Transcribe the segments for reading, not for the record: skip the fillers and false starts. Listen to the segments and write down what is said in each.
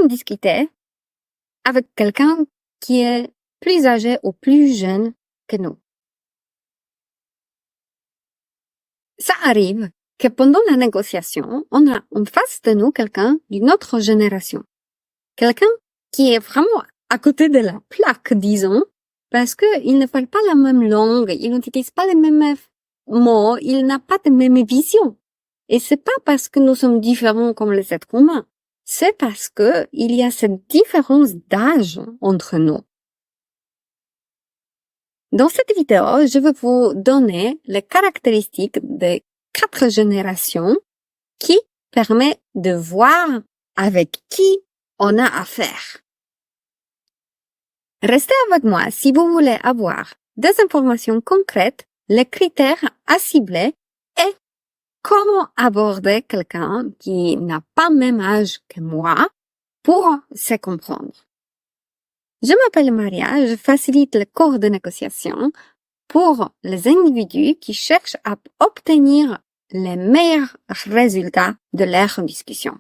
on discutait avec quelqu'un qui est plus âgé ou plus jeune que nous. Ça arrive que pendant la négociation, on a en face de nous quelqu'un d'une autre génération. Quelqu'un qui est vraiment à côté de la plaque, disons, parce que il ne parle pas la même langue, il n'utilise pas les mêmes mots, il n'a pas de même vision. Et c'est pas parce que nous sommes différents comme les êtres humains, c'est parce que il y a cette différence d'âge entre nous. Dans cette vidéo, je vais vous donner les caractéristiques des 4 générations qui permettent de voir avec qui on a affaire. Restez avec moi si vous voulez avoir des informations concrètes, les critères à cibler et comment aborder quelqu'un qui n'a pas le même âge que moi pour se comprendre. Je m'appelle Maria, je facilite le cours de négociation pour les individus qui cherchent à obtenir les meilleurs résultats de leur discussion.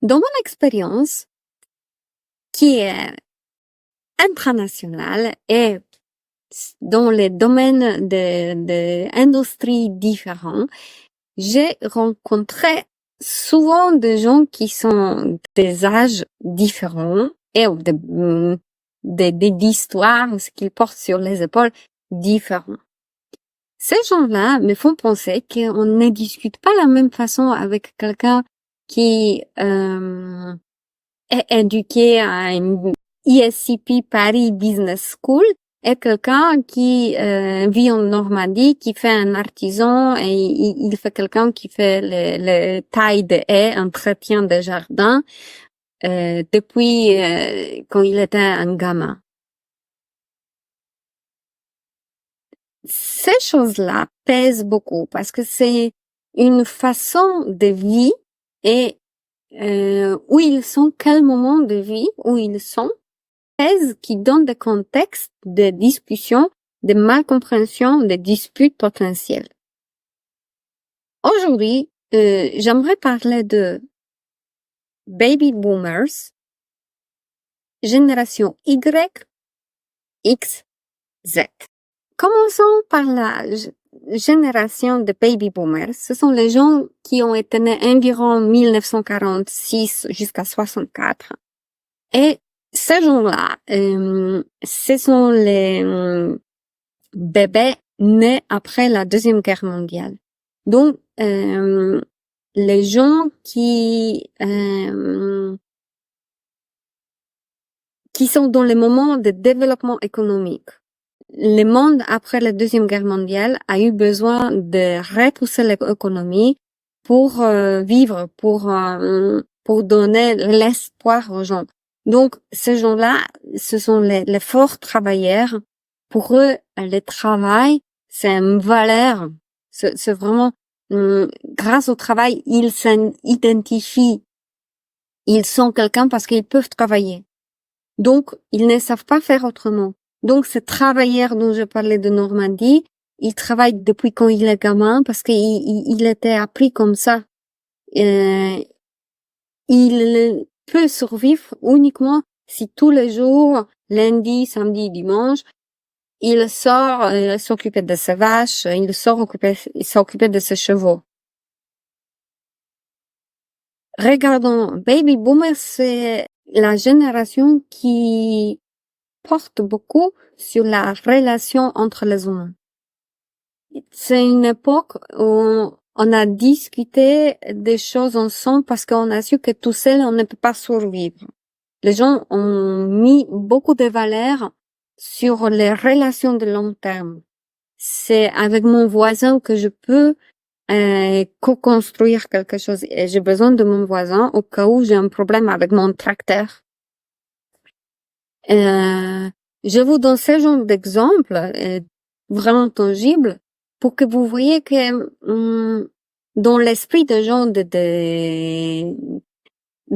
Dans mon expérience, qui est internationale et dans les domaines d'industries différents, j'ai rencontré souvent des gens qui sont des âges différents et d'histoires, ce qu'ils portent sur les épaules, différents. Ces gens-là me font penser qu'on ne discute pas la même façon avec quelqu'un qui est éduqué à une ISCP Paris Business School et quelqu'un qui vit en Normandie, qui fait un artisan et il fait quelqu'un qui fait le taille de haies, entretien de jardin depuis quand il était un gamin. Ces choses-là pèsent beaucoup parce que c'est une façon de vie et où ils sont, quel moment de vie où ils sont, pèse qui donne des contextes de discussion, de malcompréhension, de disputes potentielles. Aujourd'hui, j'aimerais parler de baby boomers, génération Y, X, Z. Commençons par la génération de baby boomers. Ce sont les gens qui ont été nés environ 1946 jusqu'à 64. Et ces gens-là, ce sont les bébés nés après la Deuxième Guerre mondiale. Donc, les gens qui sont dans les moments de développement économique. Le monde après la Deuxième Guerre mondiale a eu besoin de repousser l'économie pour vivre, pour donner l'espoir aux gens. Donc, ces gens-là, ce sont les forts travailleurs. Pour eux, le travail, c'est une valeur. C'est vraiment, grâce au travail, ils s'identifient. Ils sont quelqu'un parce qu'ils peuvent travailler. Donc, ils ne savent pas faire autrement. Donc, ce travailleur dont je parlais de Normandie, il travaille depuis quand il est gamin parce qu'il était appris comme ça. Il peut survivre uniquement si tous les jours, lundi, samedi, dimanche, il sort s'occuper de ses vaches, il sort s'occuper de ses chevaux. Regardons, baby boomers, c'est la génération qui porte beaucoup sur la relation entre les humains. C'est une époque où on a discuté des choses ensemble parce qu'on a su que tout seul, on ne peut pas survivre. Les gens ont mis beaucoup de valeur sur les relations de long terme. C'est avec mon voisin que je peux co-construire quelque chose. Et j'ai besoin de mon voisin au cas où j'ai un problème avec mon tracteur. Je vous donne ce genre d'exemple vraiment tangible pour que vous voyez que dans l'esprit des gens de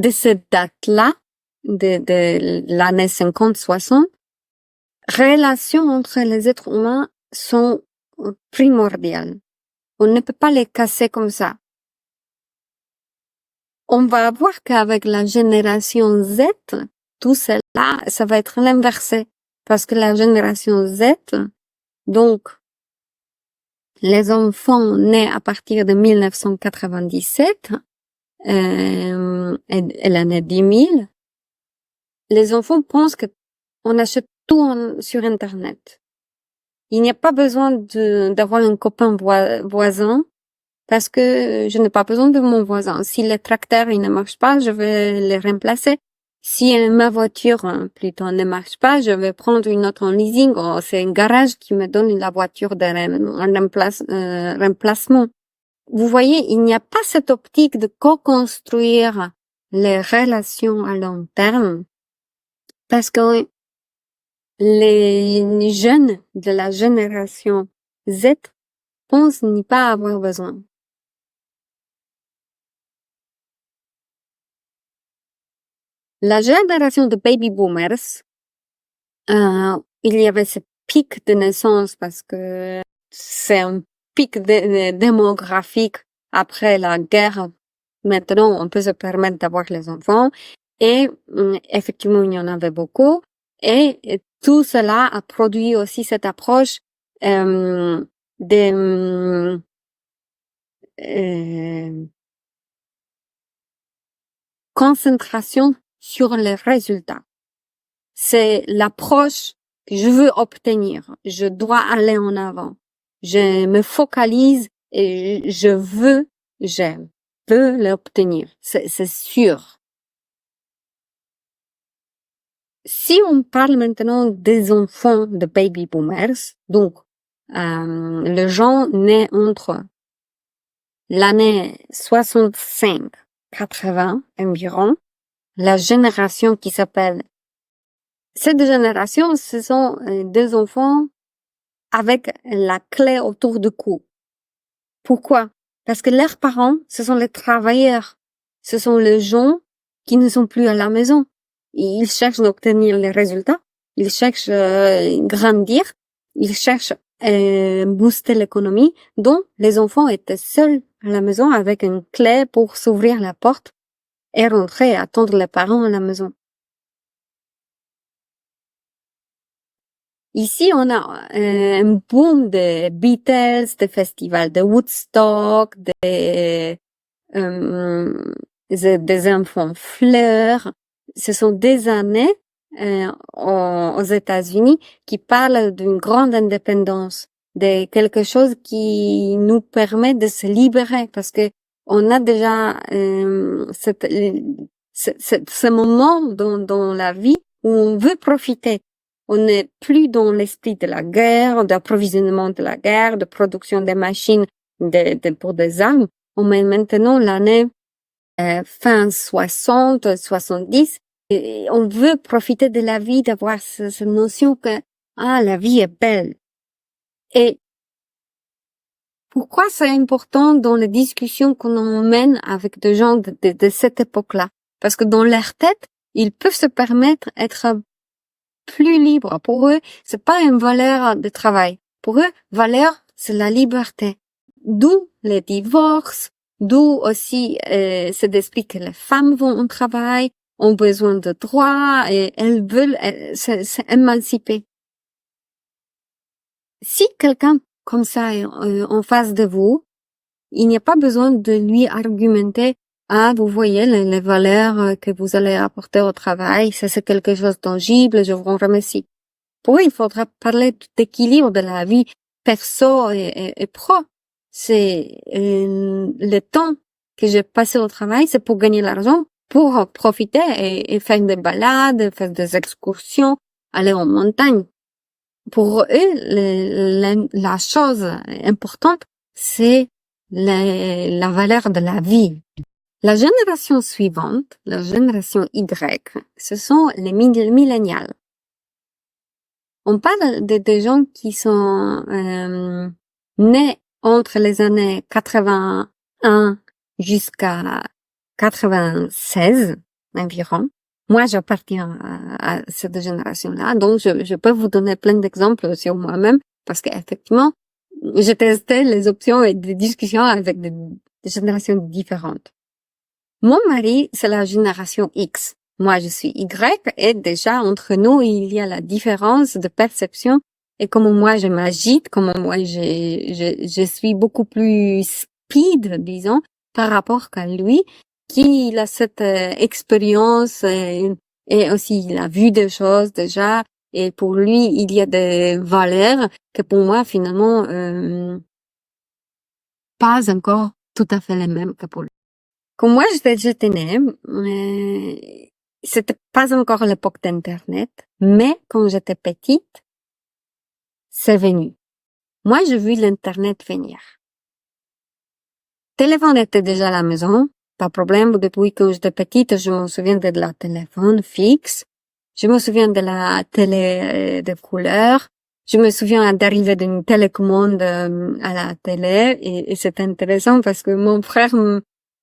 cette date-là, de l'année 50-60, relations entre les êtres humains sont primordiales. On ne peut pas les casser comme ça. on va voir qu'avec la génération Z, tout cela, ça va être l'inversé. Parce que la génération Z, donc, les enfants nés à partir de 1997, et l'année 2000, les enfants pensent que on achète tout sur Internet. Il n'y a pas besoin d'avoir un copain voisin parce que je n'ai pas besoin de mon voisin. Si le tracteur il ne marche pas, je vais le remplacer. Si ma voiture plutôt ne marche pas, je vais prendre une autre en leasing. Oh, c'est un garage qui me donne la voiture de remplacement. Vous voyez, il n'y a pas cette optique de co-construire les relations à long terme parce que les jeunes de la génération Z pensent n'y pas avoir besoin. La génération de baby boomers, il y avait ce pic de naissance parce que c'est un pic démographique après la guerre. Maintenant, on peut se permettre d'avoir les enfants et effectivement, il y en avait beaucoup. Et tout cela a produit aussi cette approche de concentration sur les résultats. C'est l'approche que je veux obtenir. Je dois aller en avant. Je me focalise et je peux l'obtenir. C'est sûr. Si on parle maintenant des enfants de baby boomers, donc le gens nés entre l'année 65-80 environ, la génération qui s'appelle cette génération, ce sont des enfants avec la clé autour du cou. Pourquoi? Parce que leurs parents, ce sont les travailleurs. Ce sont les gens qui ne sont plus à la maison. Ils cherchent d'obtenir les résultats. Ils cherchent grandir. Ils cherchent booster l'économie. Donc, les enfants étaient seuls à la maison avec une clé pour s'ouvrir la porte et rentrer et attendre les parents à la maison. Ici, on a un boom de Beatles, des festivals de Woodstock, des enfants fleurs. Ce sont des années aux États-Unis qui parlent d'une grande indépendance, de quelque chose qui nous permet de se libérer parce que on a déjà ce moment dans la vie où on veut profiter. On n'est plus dans l'esprit de la guerre, d'approvisionnement de la guerre, de production des machines pour des armes. On est maintenant l'année fin 60, 70. Et on veut profiter de la vie, d'avoir cette notion que la vie est belle. Et pourquoi c'est important dans les discussions qu'on mène avec des gens de cette époque-là? Parce que dans leur tête, ils peuvent se permettre d'être plus libres. Pour eux, c'est pas une valeur de travail. Pour eux, valeur, c'est la liberté. D'où les divorces, d'où aussi cet esprit que les femmes vont au travail, ont besoin de droits et elles veulent s'émanciper. Si quelqu'un comme ça est en face de vous, il n'y a pas besoin de lui argumenter vous voyez les valeurs que vous allez apporter au travail, ça c'est quelque chose de tangible, je vous en remercie. Pour eux, il faudra parler d'équilibre de la vie perso et pro. C'est le temps que j'ai passé au travail, c'est pour gagner l'argent, pour profiter et faire des balades, faire des excursions, aller en montagne. Pour eux, la chose importante, c'est la valeur de la vie. La génération suivante, la génération Y, ce sont les millénials. On parle des gens qui sont nés entre les années 81 jusqu'à 96 environ. Moi, j'appartiens à cette génération-là, donc je peux vous donner plein d'exemples sur moi-même parce qu'effectivement, j'ai testé les options et des discussions avec des générations différentes. Mon mari, c'est la génération X. Moi, je suis Y et déjà, entre nous, il y a la différence de perception et comme moi, je m'agite, comme moi, je suis beaucoup plus speed, disons, par rapport qu'à lui, qui a cette expérience et aussi il a vu des choses déjà et pour lui, il y a des valeurs que pour moi, finalement, pas encore tout à fait les mêmes que pour lui. Quand moi j'étais née, c'était pas encore l'époque d'Internet, mais quand j'étais petite, c'est venu. Moi, j'ai vu l'Internet venir. Téléphone était déjà à la maison, pas de problème. Depuis que j'étais petite, je me souviens de la téléphone fixe. Je me souviens de la télé de couleur. Je me souviens d'arriver d'une télécommande à la télé et c'est intéressant parce que mon frère,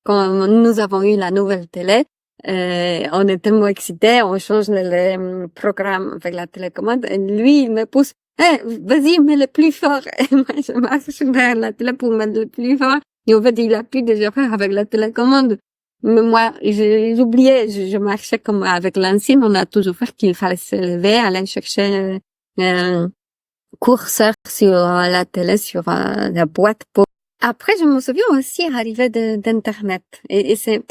quand nous avons eu la nouvelle télé, on est tellement excités, on change le programme avec la télécommande et lui, il me pousse, vas-y, mets le plus fort. Et moi, je marche vers la télé pour mettre le plus fort. Et en fait, il a pu déjà faire avec la télécommande. Mais moi, j'oubliais, je marchais comme avec l'ancienne, on a toujours fait qu'il fallait se lever, aller chercher un curseur sur la télé, sur la boîte. Après, je me souviens aussi arriver d'Internet. Et c'est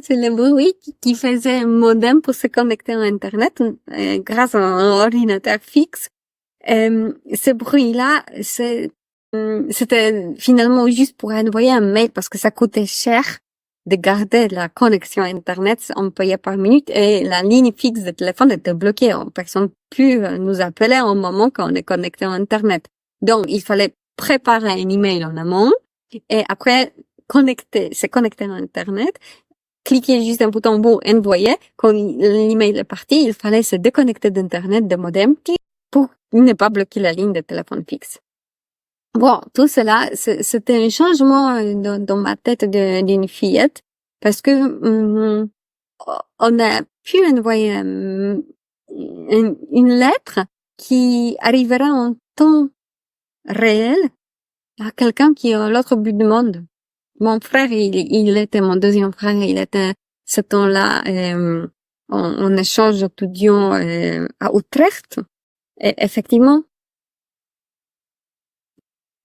le bruit qui faisait un modem pour se connecter à Internet grâce à un ordinateur fixe. Ce bruit-là, c'était finalement juste pour envoyer un mail parce que ça coûtait cher de garder la connexion Internet, on payait par minute et la ligne fixe de téléphone était bloquée. Personne ne peut nous appeler au moment qu'on est connecté à Internet. Donc, il fallait préparer un email en amont et après se connecter à Internet, cliquer juste un bouton pour envoyer. Quand l'email est parti, il fallait se déconnecter d'Internet, de modem, pour ne pas bloquer la ligne de téléphone fixe. Bon, tout cela, c'était un changement dans ma tête d'une fillette parce que on a pu envoyer une lettre qui arrivera en temps réel à quelqu'un qui est à l'autre bout du monde. Mon frère, il était mon deuxième frère, il était ce temps-là en échange étudiant à Utrecht. Et effectivement,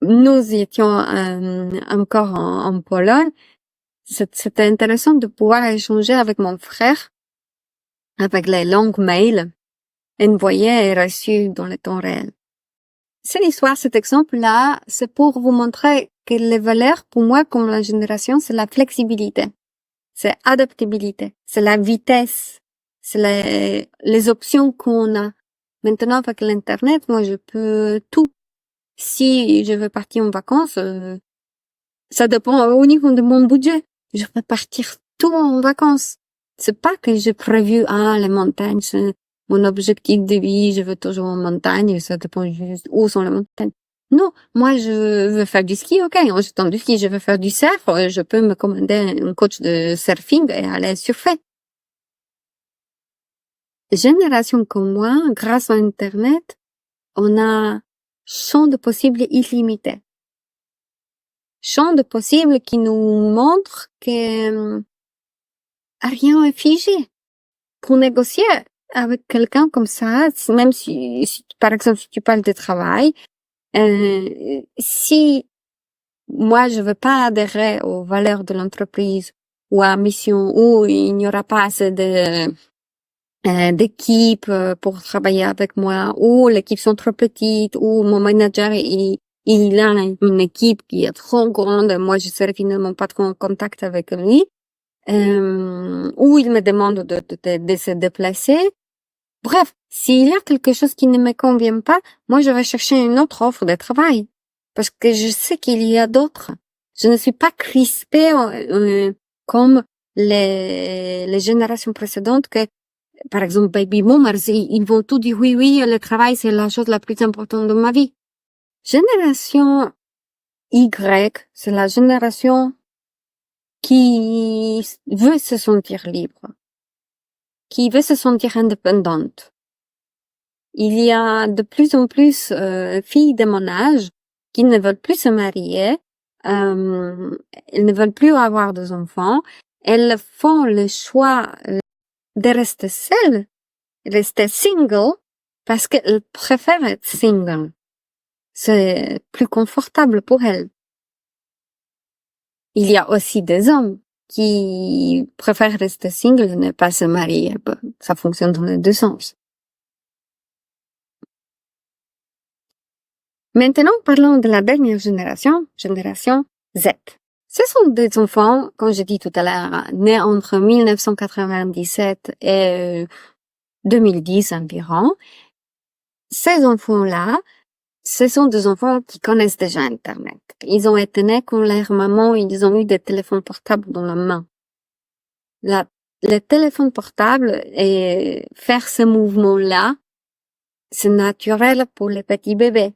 nous étions encore en Pologne. C'était intéressant de pouvoir échanger avec mon frère, avec les longues mails, envoyés et reçus dans le temps réel. Cette histoire, cet exemple-là, c'est pour vous montrer que les valeurs, pour moi, comme la génération, c'est la flexibilité, c'est l'adaptabilité, c'est la vitesse, c'est les options qu'on a. Maintenant, avec l'Internet, moi, je peux tout. Si je veux partir en vacances, ça dépend au niveau de mon budget. Je peux partir tout en vacances. C'est pas que j'ai prévu, les montagnes, c'est mon objectif de vie, je veux toujours en montagne, ça dépend juste où sont les montagnes. Non, moi, je veux faire du ski, ok, en jetant du ski, je veux faire du surf, je peux me commander un coach de surfing et aller surfer. Génération comme moi, grâce à Internet, on a champ de possibles illimité. Champ de possibles qui nous montre que rien est figé. Pour négocier avec quelqu'un comme ça, même si par exemple, si tu parles de travail, si moi je veux pas adhérer aux valeurs de l'entreprise ou à la mission, ou il n'y aura pas assez d'équipe pour travailler avec moi, ou l'équipe sont trop petites, ou mon manager il a une équipe qui est trop grande, moi je serai finalement pas trop en contact avec lui, ou il me demande de se déplacer. Bref, s'il y a quelque chose qui ne me convient pas, moi je vais chercher une autre offre de travail. Parce que je sais qu'il y a d'autres. Je ne suis pas crispée comme les générations précédentes que, par exemple, baby boomers, ils vont tout dire oui, le travail c'est la chose la plus importante de ma vie. Génération Y, c'est la génération qui veut se sentir libre, qui veut se sentir indépendante. Il y a de plus en plus filles de mon âge qui ne veulent plus se marier elles ne veulent plus avoir des enfants. Elles font le choix de rester seules, rester single, parce qu'elles préfèrent être single. C'est plus confortable pour elles. Il y a aussi des hommes qui préfèrent rester single et ne pas se marier. Ça fonctionne dans les deux sens. Maintenant, parlons de la dernière génération Z. Ce sont des enfants, comme je dis tout à l'heure, nés entre 1997 et 2010 environ. Ces enfants-là, ce sont des enfants qui connaissent déjà Internet. Ils ont été nés quand leur maman, ils ont eu des téléphones portables dans la main. Le téléphone portable et faire ce mouvement-là, c'est naturel pour les petits bébés.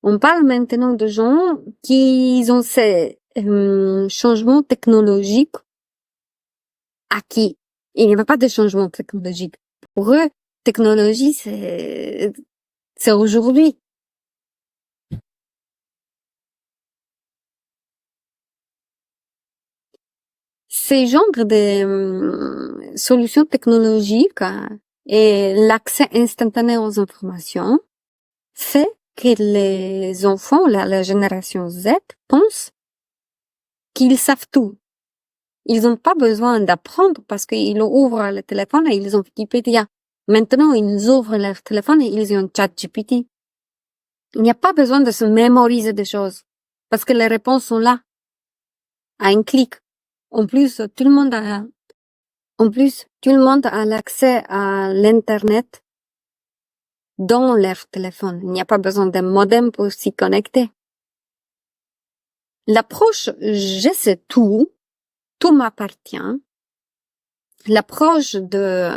On parle maintenant de gens qui ont ces changements technologiques acquis. Il n'y a pas de changement technologique. Pour eux, technologie, c'est aujourd'hui. Ces genres de solutions technologiques et l'accès instantané aux informations fait que les enfants, la génération Z, pensent qu'ils savent tout. Ils n'ont pas besoin d'apprendre parce qu'ils ouvrent le téléphone et ils ont Wikipédia. Maintenant, ils ouvrent leur téléphone et ils ont ChatGPT. Il n'y a pas besoin de se mémoriser des choses parce que les réponses sont là, à un clic. En plus, tout le monde a l'accès à l'Internet dans leur téléphone. Il n'y a pas besoin d'un modem pour s'y connecter. L'approche je sais tout m'appartient. L'approche de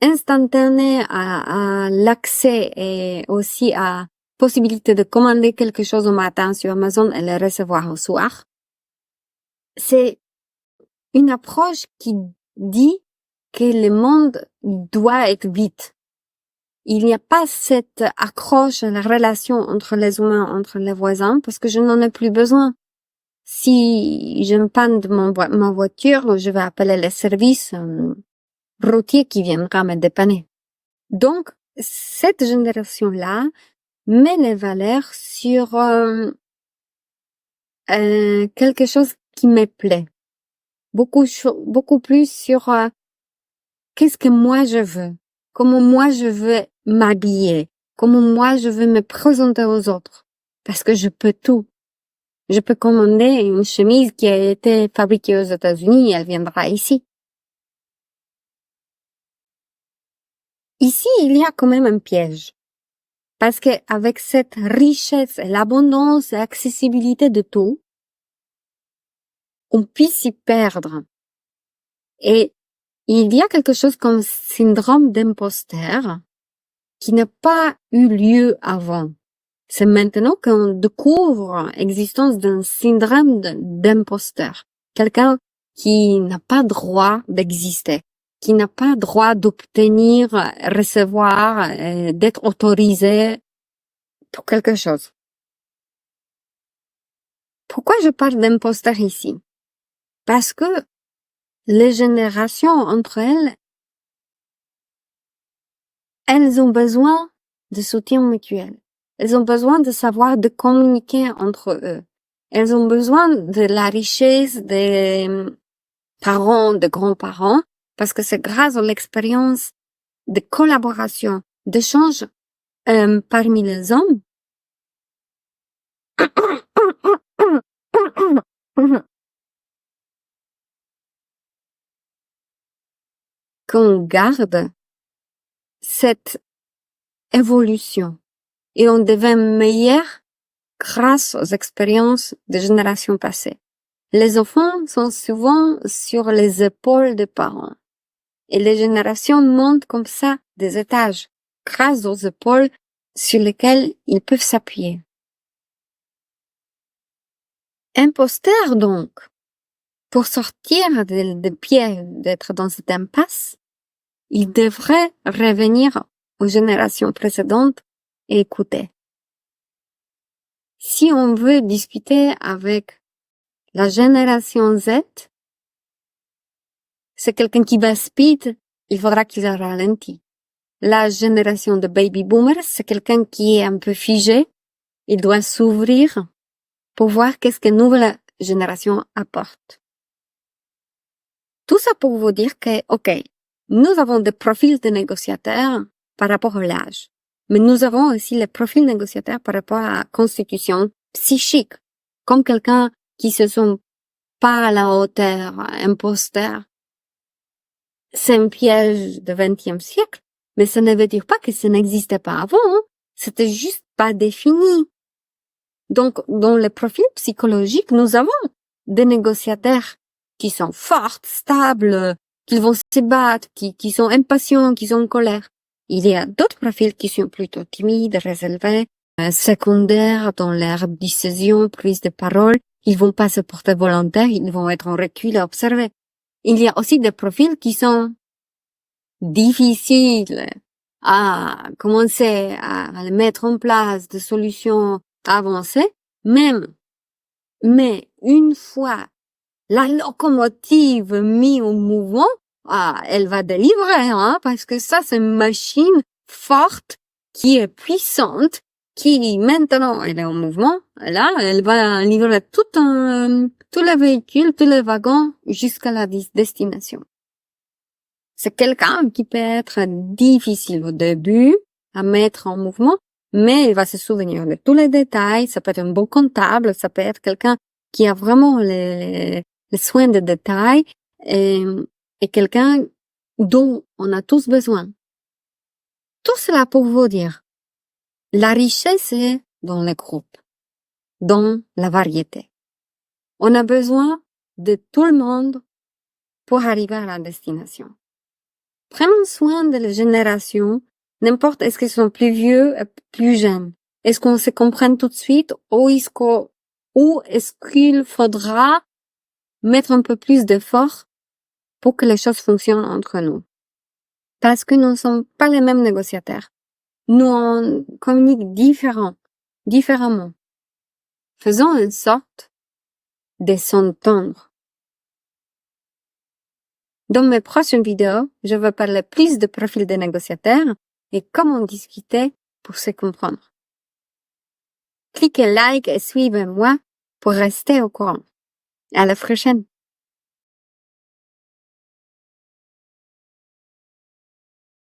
instantané à l'accès et aussi à possibilité de commander quelque chose au matin sur Amazon et le recevoir au soir. C'est une approche qui dit que le monde doit être vite. Il n'y a pas cette accroche à la relation entre les humains, entre les voisins, parce que je n'en ai plus besoin. Si je me panne de ma voiture, je vais appeler le service routier qui viendra me dépanner. Donc, cette génération-là met les valeurs sur quelque chose qui me plaît. Beaucoup plus sur qu'est-ce que moi je veux, comment moi je veux m'habiller, comment moi je veux me présenter aux autres, parce que je peux tout. Je peux commander une chemise qui a été fabriquée aux États-Unis et elle viendra ici. Ici, il y a quand même un piège. Parce que avec cette richesse et l'abondance et l'accessibilité de tout, on peut s'y perdre. Et il y a quelque chose comme syndrome d'imposteur qui n'a pas eu lieu avant. C'est maintenant qu'on découvre l'existence d'un syndrome d'imposteur. Quelqu'un qui n'a pas droit d'exister, qui n'a pas droit d'obtenir, recevoir, d'être autorisé pour quelque chose. Pourquoi je parle d'imposteur ici? Parce que les générations entre elles ont besoin de soutien mutuel. Elles ont besoin de savoir de communiquer entre eux. Elles ont besoin de la richesse des parents, de grands-parents, parce que c'est grâce à l'expérience de collaboration, d'échange parmi les hommes qu'on garde cette évolution et on devient meilleur grâce aux expériences des générations passées. Les enfants sont souvent sur les épaules des parents et les générations montent comme ça des étages grâce aux épaules sur lesquelles ils peuvent s'appuyer. Imposteur donc, pour sortir des pieds d'être dans cette impasse, il devrait revenir aux générations précédentes et écouter. Si on veut discuter avec la génération Z, c'est quelqu'un qui va speed, il faudra qu'il ralentit. La génération de baby boomers, c'est quelqu'un qui est un peu figé, il doit s'ouvrir pour voir qu'est-ce que nouvelle génération apporte. Tout ça pour vous dire que, ok, nous avons des profils de négociateurs par rapport à l'âge, mais nous avons aussi les profils négociateurs par rapport à la constitution psychique, comme quelqu'un qui se sent pas à la hauteur, imposteur. C'est un piège du XXe siècle, mais ça ne veut dire pas que ça n'existait pas avant, hein. C'était juste pas défini. Donc, dans le profil psychologique, nous avons des négociateurs qui sont forts, stables, qui vont se battre, qui sont impatients, qui sont en colère. Il y a d'autres profils qui sont plutôt timides, réservés, secondaires dans leur décision, prise de parole. Ils vont pas se porter volontaires, ils vont être en recul et observer. Il y a aussi des profils qui sont difficiles à commencer à mettre en place des solutions avancées, mais une fois la locomotive mise en mouvement, elle va délivrer, hein, parce que ça, c'est une machine forte, qui est puissante, qui, maintenant, elle est en mouvement. Là, elle va livrer tous les véhicules, tous les wagons jusqu'à la destination. C'est quelqu'un qui peut être difficile au début à mettre en mouvement, mais il va se souvenir de tous les détails. Ça peut être un bon comptable, ça peut être quelqu'un qui a vraiment les soins de détails et quelqu'un dont on a tous besoin. Tout cela pour vous dire, la richesse est dans les groupes, dans la variété. On a besoin de tout le monde pour arriver à la destination. Prenons soin de la génération, n'importe est-ce qu'ils sont plus vieux, plus jeunes. Est-ce qu'on se comprend tout de suite ou est-ce qu'il faudra mettre un peu plus d'effort pour que les choses fonctionnent entre nous? Parce que nous ne sommes pas les mêmes négociateurs. Nous on communique différemment. Faisons en sorte de s'entendre. Dans mes prochaines vidéos, je vais parler plus de profils des négociateurs et comment discuter pour se comprendre. Cliquez like et suivez-moi pour rester au courant. À la prochaine!